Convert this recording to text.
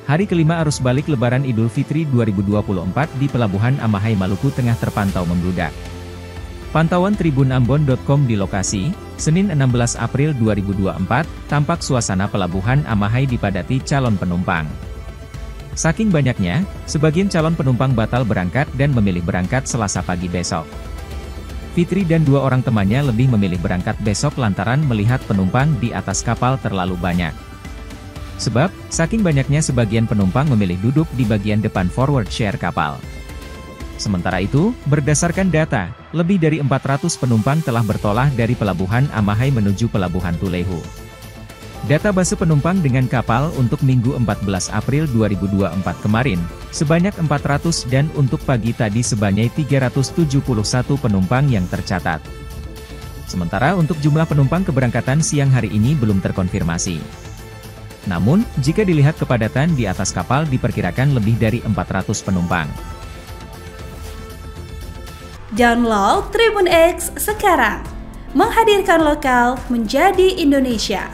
Hari kelima arus balik Lebaran Idul Fitri 2024 di Pelabuhan Amahai Maluku Tengah terpantau membludak. Pantauan tribunambon.com di lokasi, Senin 16 April 2024, tampak suasana Pelabuhan Amahai dipadati calon penumpang. Saking banyaknya, sebagian calon penumpang batal berangkat dan memilih berangkat Selasa pagi besok. Fitri dan dua orang temannya lebih memilih berangkat besok lantaran melihat penumpang di atas kapal terlalu banyak. Sebab, saking banyaknya sebagian penumpang memilih duduk di bagian depan forward share kapal. Sementara itu, berdasarkan data, lebih dari 400 penumpang telah bertolak dari Pelabuhan Amahai menuju Pelabuhan Tulehu. Database penumpang dengan kapal untuk Minggu 14 April 2024 kemarin, sebanyak 400 dan untuk pagi tadi sebanyak 371 penumpang yang tercatat. Sementara untuk jumlah penumpang keberangkatan siang hari ini belum terkonfirmasi. Namun, jika dilihat kepadatan di atas kapal diperkirakan lebih dari 400 penumpang. Download Tribun X sekarang, menghadirkan lokal menjadi Indonesia.